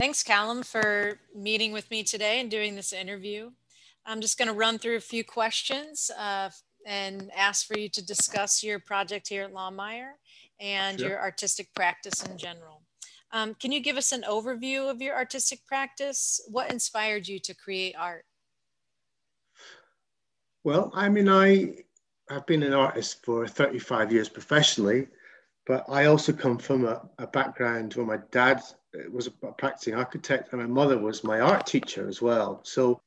Thanks, Calum, for meeting with me today and doing this interview. I'm just going to run through a few questions and ask for you to discuss your project here at Lawmeyer and Sure. your artistic practice in general. Can you give us an overview of your artistic practice? What inspired you to create art? Well, I mean, I have been an artist for 35 years professionally, but I also come from a background where my dad was a practicing architect and my mother was my art teacher as well. So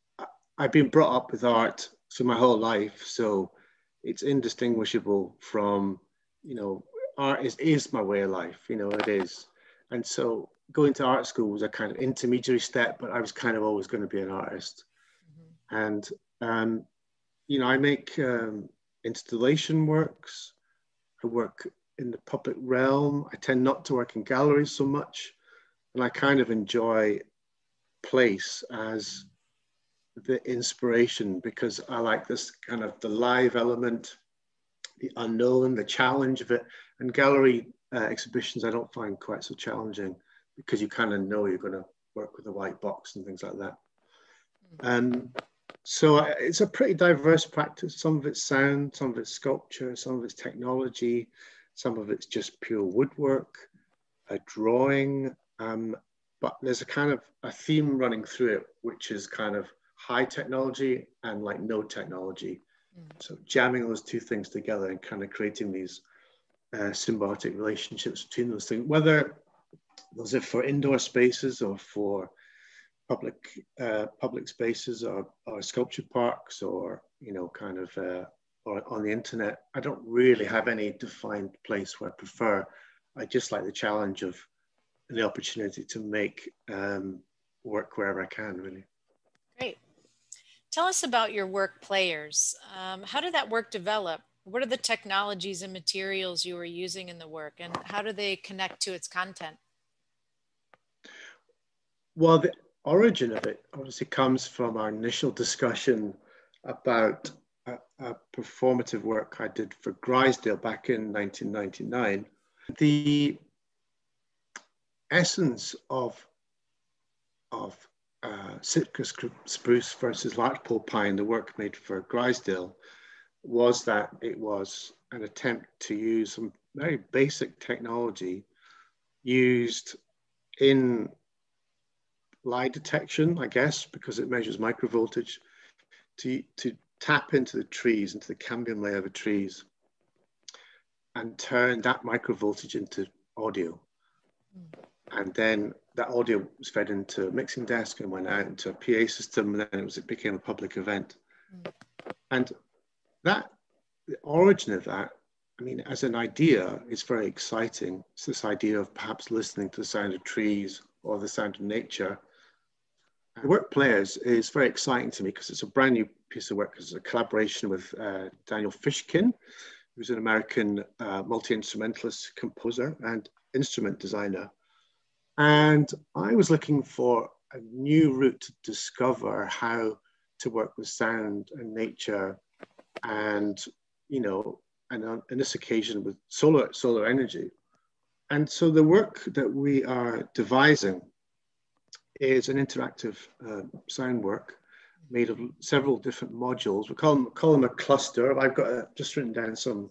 I've been brought up with art so my whole life. So it's indistinguishable from, art is my way of life, it is. And so going to art school was a kind of intermediary step, but I was kind of always going to be an artist. Mm-hmm. And, I make installation works. I work in the public realm. I tend not to work in galleries so much. And I kind of enjoy place as the inspiration because I like this kind of the live element, the unknown, the challenge of it. And gallery exhibitions I don't find quite so challenging because you kind of know you're going to work with a white box and things like that. So it's a pretty diverse practice. Some of it's sound, some of it's sculpture, some of it's technology, some of it's just pure woodwork, drawing. But there's a kind of a theme running through it, which is kind of high technology and like no technology. So jamming those two things together and kind of creating these symbiotic relationships between those things, whether those are for indoor spaces or for public spaces or sculpture parks or or on the internet. I don't really have any defined place where I prefer. I just like the challenge of the opportunity to make work wherever I can, really. Great. Tell us about your work players. How did that work develop? What are the technologies and materials you were using in the work, and how do they connect to its content? Well, the origin of it obviously comes from our initial discussion about a performative work I did for Grisdale back in 1999. The essence of citrus spruce versus larchpole pine, the work made for Grisdale, was that it was an attempt to use some very basic technology used in lie detection, I guess, because it measures microvoltage, to tap into the trees, into the cambium layer of the trees, and turn that microvoltage into audio. And then that audio was fed into a mixing desk and went out into a PA system, and then it became a public event. And the origin of that, I mean, as an idea, is very exciting. It's this idea of perhaps listening to the sound of trees or the sound of nature. The work players is very exciting to me because it's a brand new piece of work. It's a collaboration with Daniel Fishkin, who's an American multi-instrumentalist, composer, and instrument designer. And I was looking for a new route to discover how to work with sound and nature, and and on this occasion with solar energy. And so the work that we are devising is an interactive sound work made of several different modules. We call them a cluster. I've got just written down some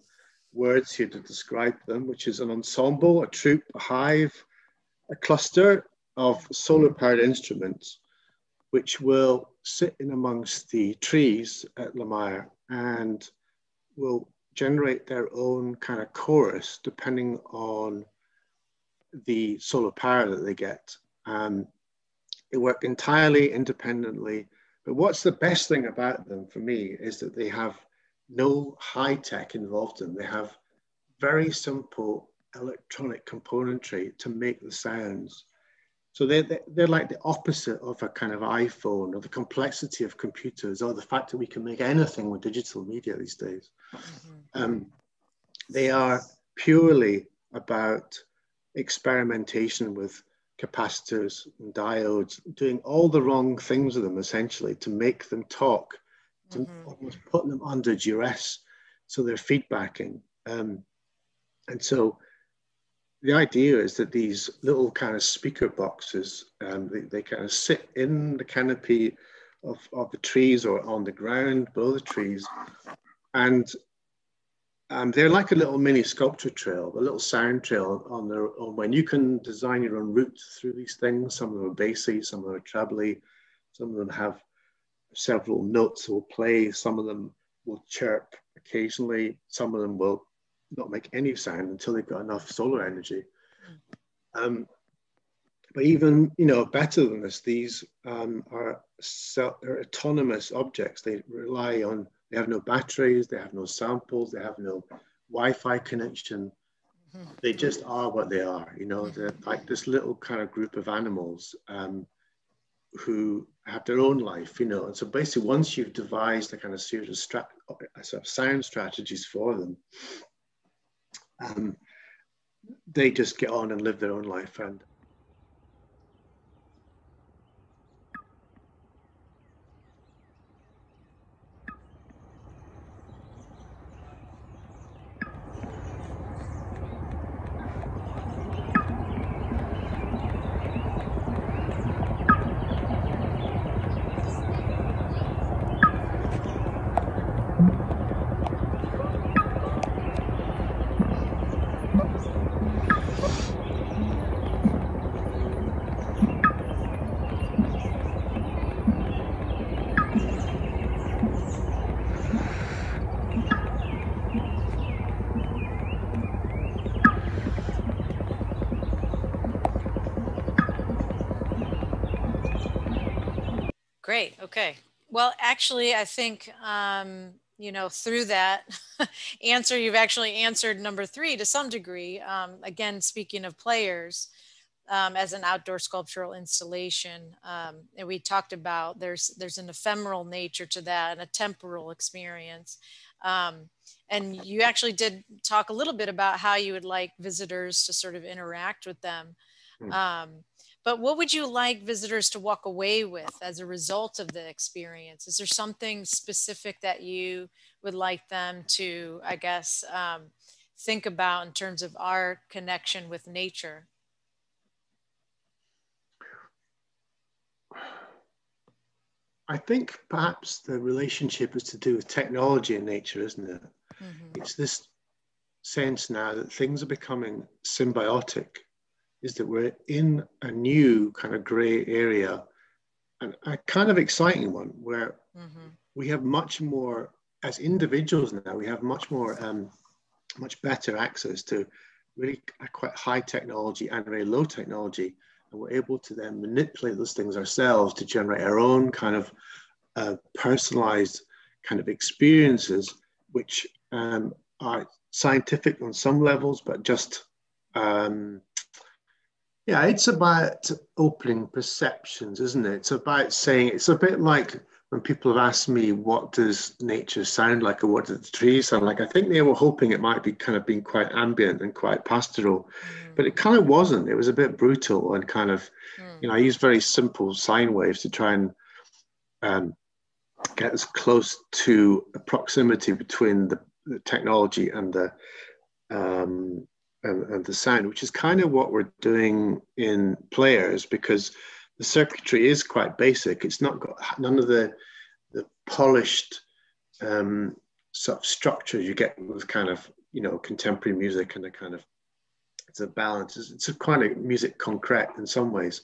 words here to describe them, which is an ensemble, a troupe, a hive, a cluster of solar-powered instruments, which will sit in amongst the trees at Lawmeyer and will generate their own kind of chorus depending on the solar power that they get. They work entirely independently, but what's the best thing about them for me is that they have no high tech involved in them. They have very simple electronic componentry to make the sounds. So they're like the opposite of a kind of iPhone or the complexity of computers or the fact that we can make anything with digital media these days. They are purely about experimentation with capacitors and diodes, doing all the wrong things with them essentially to make them talk, to almost put them under duress. So they're feedbacking. And so the idea is that these little kind of speaker boxes, they kind of sit in the canopy of the trees or on the ground below the trees. And they're like a little mini sculpture trail, a little sound trail on their own. When you can design your own route through these things, some of them are bassy, some of them are trebly, some of them have several notes will play, some of them will chirp occasionally, some of them will not make any sound until they've got enough solar energy. But even, you know, better than this, these are autonomous objects. They rely on, they have no batteries, they have no samples, they have no Wi-Fi connection. They just are what they are, you know. They're like this little kind of group of animals who have their own life, you know. And so basically, once you've devised a kind of series of sort of sound strategies for them, they just get on and live their own life. And Great. Okay. Well, actually, I think, you know, through that answer, you've actually answered number 3 to some degree. Again, speaking of players, as an outdoor sculptural installation, and we talked about there's an ephemeral nature to that and a temporal experience. And you actually did talk a little bit about how you would like visitors to sort of interact with them. But what would you like visitors to walk away with as a result of the experience? Is there something specific that you would like them to, I guess, think about in terms of our connection with nature? I think perhaps the relationship is to do with technology and nature, isn't it? It's this sense now that things are becoming symbiotic, is that we're in a new kind of gray area, and a kind of exciting one where we have much more, as individuals now, we have much more, much better access to really quite high technology and very low technology. And we're able to then manipulate those things ourselves to generate our own kind of personalized kind of experiences, which are scientific on some levels, but just, yeah, it's about opening perceptions, isn't it? It's about saying, it's a bit like when people have asked me, what does nature sound like, or what do the trees sound like? I think they were hoping it might be kind of being quite ambient and quite pastoral, but it kind of wasn't. It was a bit brutal and kind of, you know, I used very simple sine waves to try and get as close to a proximity between the technology and the sound, which is kind of what we're doing in players, because the circuitry is quite basic. It's not got none of the polished sort of structure you get with kind of, you know, contemporary music, and the kind of, it's a balance. It's a kind of music concrete in some ways.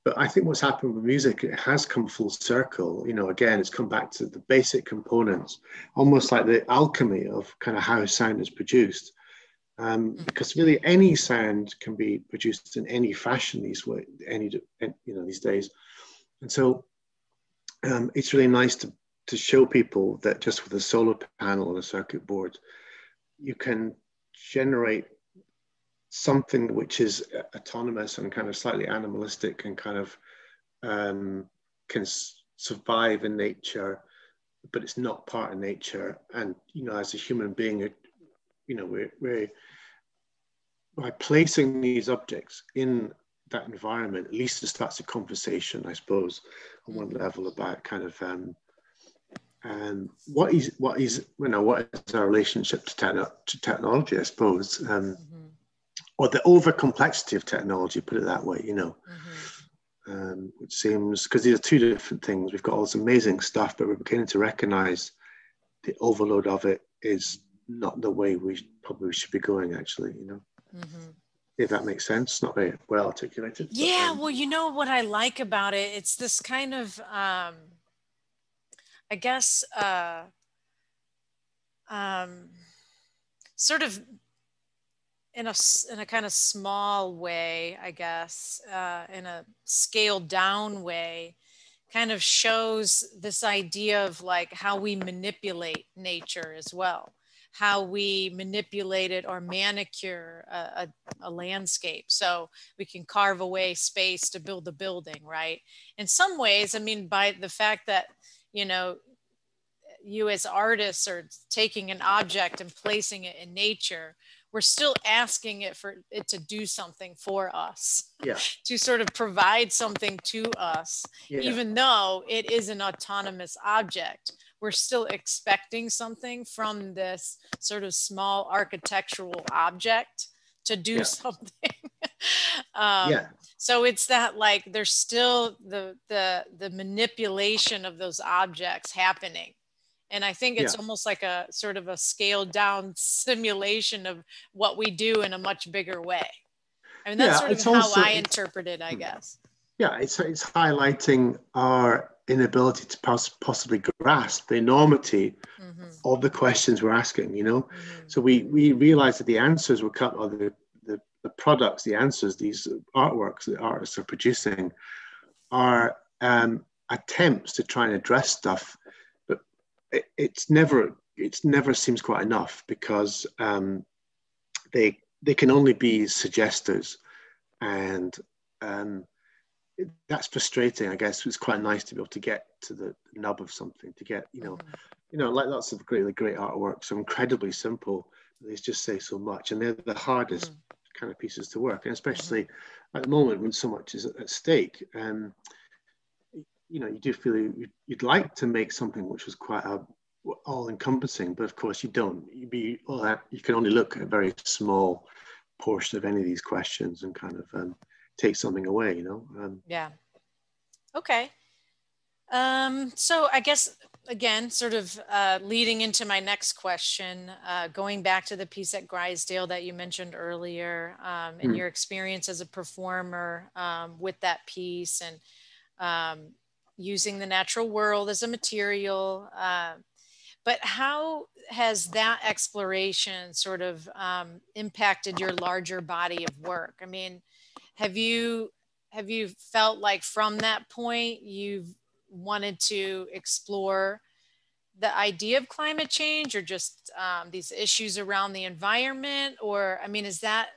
But I think what's happened with music, it has come full circle. You know, again, it's come back to the basic components, almost like the alchemy of kind of how sound is produced. Because really any sound can be produced in any fashion these days. And so it's really nice to show people that just with a solar panel on a circuit board, you can generate something which is autonomous and kind of slightly animalistic and kind of can survive in nature, but it's not part of nature. And, you know, as a human being, you know, we're by placing these objects in that environment, at least it starts a conversation, I suppose, on one level about kind of what is our relationship to technology, I suppose. or the over complexity of technology, put it that way, you know. Which seems, because these are two different things. We've got all this amazing stuff, but we're beginning to recognize the overload of it is not the way we probably should be going, actually, you know. If that makes sense. Not very well articulated. Yeah, well, you know what I like about it? It's this kind of, I guess, sort of in a kind of small way, I guess, in a scaled down way, kind of shows this idea of like how we manipulate nature as well, how we manipulate it or manicure a landscape so we can carve away space to build a building, right? In some ways, I mean, by the fact that, you know, you as artists are taking an object and placing it in nature, we're still asking it for it to do something for us, to sort of provide something to us, even though it is an autonomous object. We're still expecting something from this sort of small architectural object to do something. So it's that, like, there's still the manipulation of those objects happening. And I think it's almost like a sort of a scaled down simulation of what we do in a much bigger way. I mean, that's sort of how I interpret it, I guess. Yeah, it's highlighting our inability to possibly grasp the enormity of the questions we're asking, you know? So we realize that the answers will come, or the products, the answers, these artworks that artists are producing are attempts to try and address stuff. It's never seems quite enough, because they can only be suggestors, and that's frustrating, I guess. It's quite nice to be able to get to the nub of something, to get, you know, like lots of really great artworks are incredibly simple. They just say so much, and they're the hardest kind of pieces to work, and especially at the moment when so much is at stake. You know, you do feel you'd like to make something which was quite all-encompassing, but of course you don't. You can only look at a very small portion of any of these questions and kind of take something away, you know. Okay. So I guess, again, sort of leading into my next question, going back to the piece at Grisdale that you mentioned earlier, and your experience as a performer with that piece, and using the natural world as a material. But how has that exploration sort of impacted your larger body of work? I mean, have you felt like from that point you've wanted to explore the idea of climate change, or just these issues around the environment? Or, I mean, is that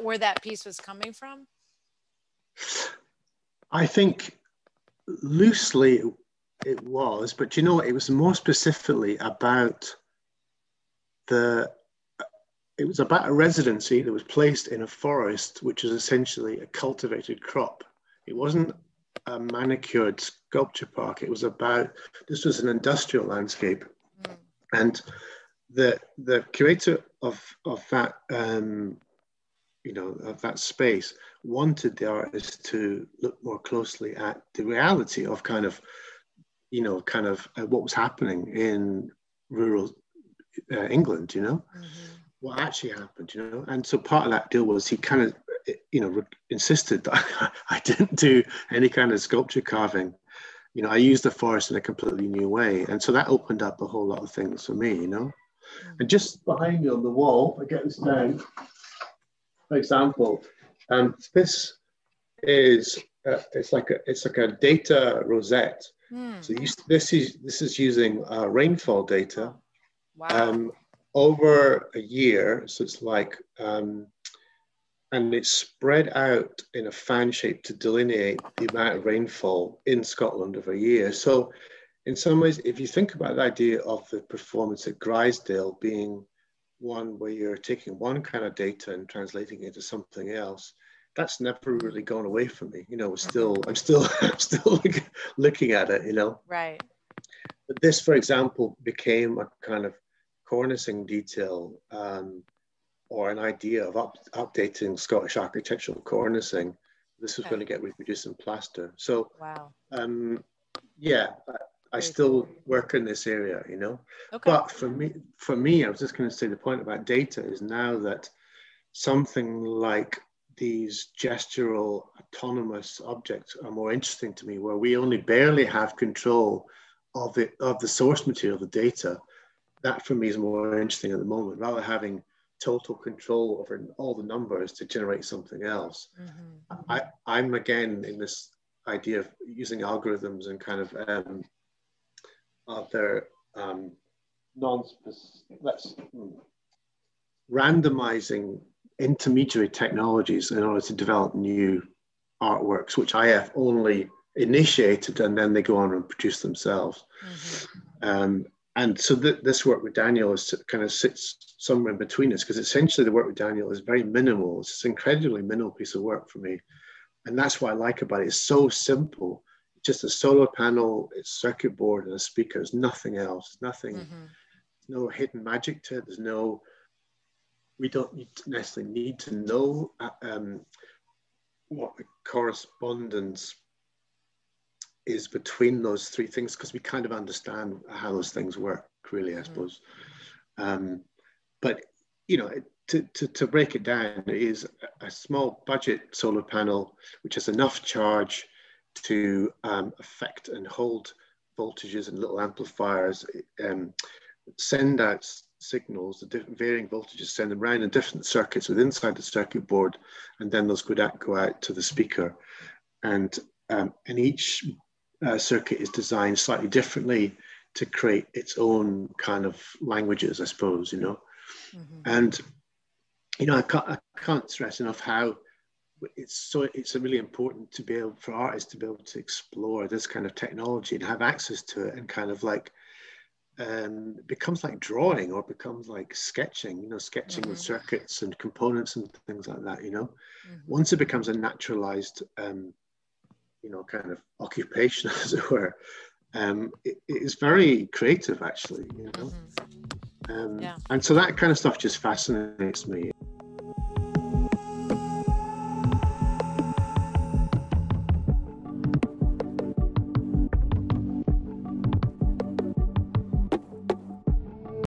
where that piece was coming from? I think loosely it was, but you know, it was more specifically about it was about a residency that was placed in a forest, which is essentially a cultivated crop. It wasn't a manicured sculpture park. It was this was an industrial landscape. And the curator of that, you know, of that space wanted the artist to look more closely at the reality of kind of what was happening in rural England, you know, what actually happened, you know. And so part of that deal was he kind of, you know, insisted that I didn't do any kind of sculpture carving. You know, I used the forest in a completely new way. And so that opened up a whole lot of things for me, you know. And just behind me on the wall, I get this down, for example, this is, it's like a data rosette. So this is using rainfall data over a year. So it's like, and it's spread out in a fan shape to delineate the amount of rainfall in Scotland over a year. So in some ways, if you think about the idea of the performance at Grisdale being one where you're taking one kind of data and translating it into something else, that's never really gone away from me. You know, I'm still looking at it, you know. Right. But this, for example, became a kind of cornicing detail or an idea of updating Scottish architectural cornicing. This was Okay. going to get reproduced in plaster. So, Wow. yeah, I Very still cool. work in this area, you know. Okay. But for me, I was just going to say the point about data is now that something like these gestural autonomous objects are more interesting to me, where we only barely have control of the source material, the data. That for me is more interesting at the moment, rather than having total control over all the numbers to generate something else. Mm-hmm. I'm again in this idea of using algorithms and kind of other randomizing intermediary technologies in order to develop new artworks, which I have only initiated and then they go on and produce themselves. Mm-hmm. And so this work with Daniel is kind of sits somewhere in between us, because essentially the work with Daniel is very minimal. It's an incredibly minimal piece of work for me. And that's what I like about it. It's so simple. Just a solar panel, its circuit board and a speaker. There's nothing else, nothing, no hidden magic to it. We don't necessarily need to know what the correspondence is between those three things, because we kind of understand how those things work, really, I suppose. But, you know, to break it down, it is a small budget solar panel, which has enough charge to affect and hold voltages and little amplifiers, send out signals, the different varying voltages, send them around in different circuits within inside the circuit board, and then those go out to the speaker. And each circuit is designed slightly differently to create its own kind of languages, I suppose, you know. And, you know, I can't stress enough how it's really important to be able, for artists to be able to explore this kind of technology and have access to it, and kind of like, it becomes like drawing, or becomes like sketching, you know, sketching with circuits and components and things like that, you know. Once it becomes a naturalized, you know, kind of occupation, as it were, it is very creative, actually, you know. And so that kind of stuff just fascinates me.